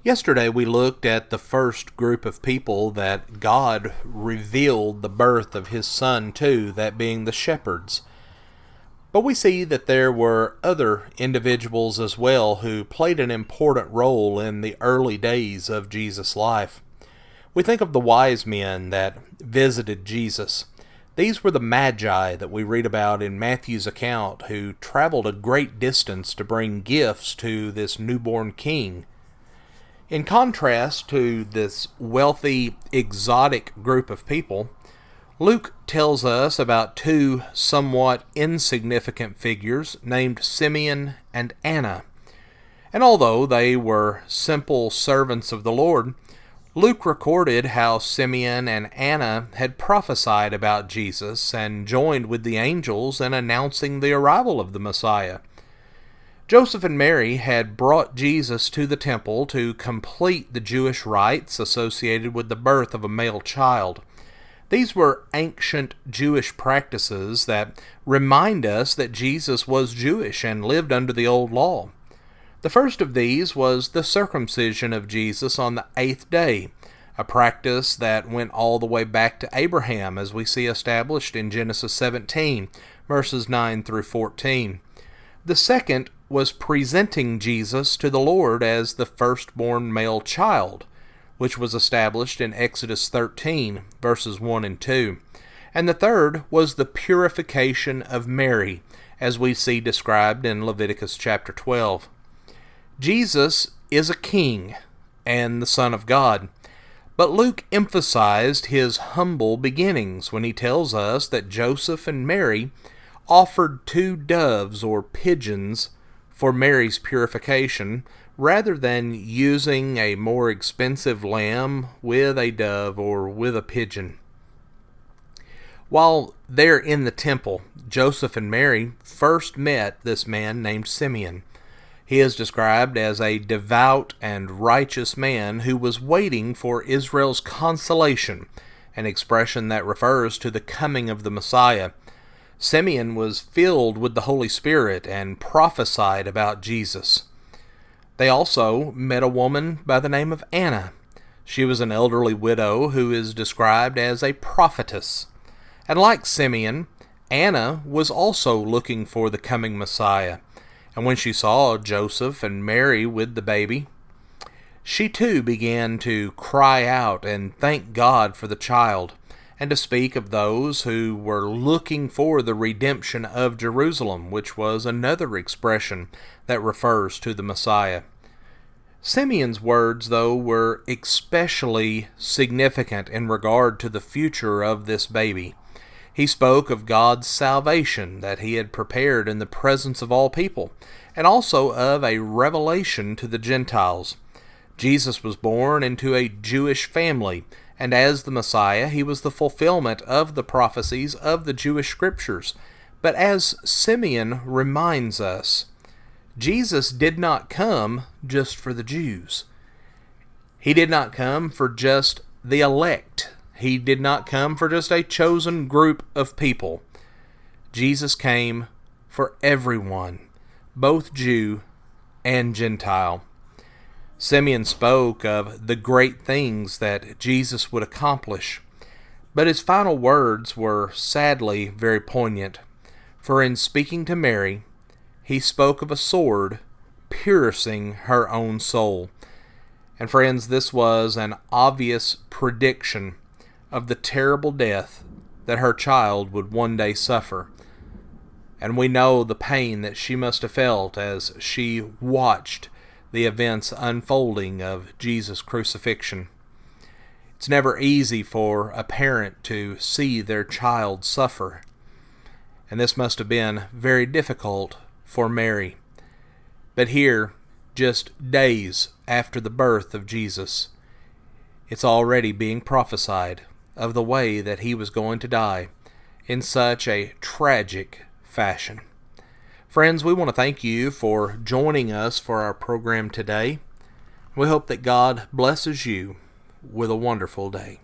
Yesterday we looked at the first group of people that God revealed the birth of His Son to, that being the shepherds. But we see that there were other individuals as well who played an important role in the early days of Jesus' life. We think of the wise men that visited Jesus. These were the Magi that we read about in Matthew's account, who traveled a great distance to bring gifts to this newborn king. In contrast to this wealthy, exotic group of people, Luke tells us about two somewhat insignificant figures named Simeon and Anna. And although they were simple servants of the Lord, Luke recorded how Simeon and Anna had prophesied about Jesus and joined with the angels in announcing the arrival of the Messiah. Joseph and Mary had brought Jesus to the temple to complete the Jewish rites associated with the birth of a male child. These were ancient Jewish practices that remind us that Jesus was Jewish and lived under the old law. The first of these was the circumcision of Jesus on the 8th day, a practice that went all the way back to Abraham, as we see established in Genesis 17, verses 9 through 14. The second was presenting Jesus to the Lord as the firstborn male child, which was established in Exodus 13, verses 1 and 2. And the third was the purification of Mary, as we see described in Leviticus chapter 12. Jesus is a king and the Son of God, but Luke emphasized his humble beginnings when he tells us that Joseph and Mary offered 2 doves or pigeons for Mary's purification, rather than using a more expensive lamb with a dove or with a pigeon. While there in the temple, Joseph and Mary first met this man named Simeon. He is described as a devout and righteous man who was waiting for Israel's consolation, an expression that refers to the coming of the Messiah. Simeon was filled with the Holy Spirit and prophesied about Jesus. They also met a woman by the name of Anna. She was an elderly widow who is described as a prophetess. And like Simeon, Anna was also looking for the coming Messiah. And when she saw Joseph and Mary with the baby, she too began to cry out and thank God for the child, and to speak of those who were looking for the redemption of Jerusalem, which was another expression that refers to the Messiah. Simeon's words, though, were especially significant in regard to the future of this baby. He spoke of God's salvation that He had prepared in the presence of all people, and also of a revelation to the Gentiles. Jesus was born into a Jewish family, and as the Messiah, He was the fulfillment of the prophecies of the Jewish Scriptures. But as Simeon reminds us, Jesus did not come just for the Jews. He did not come for just the elect. He did not come for just a chosen group of people. Jesus came for everyone, both Jew and Gentile. Simeon spoke of the great things that Jesus would accomplish, but his final words were sadly very poignant, for in speaking to Mary, he spoke of a sword piercing her own soul. And friends, this was an obvious prediction of the terrible death that her child would one day suffer. And we know the pain that she must have felt as she watched the events unfolding of Jesus' crucifixion. It's never easy for a parent to see their child suffer, and this must have been very difficult for Mary. But here, just days after the birth of Jesus, it's already being prophesied of the way that He was going to die in such a tragic fashion. Friends, we want to thank you for joining us for our program today. We hope that God blesses you with a wonderful day.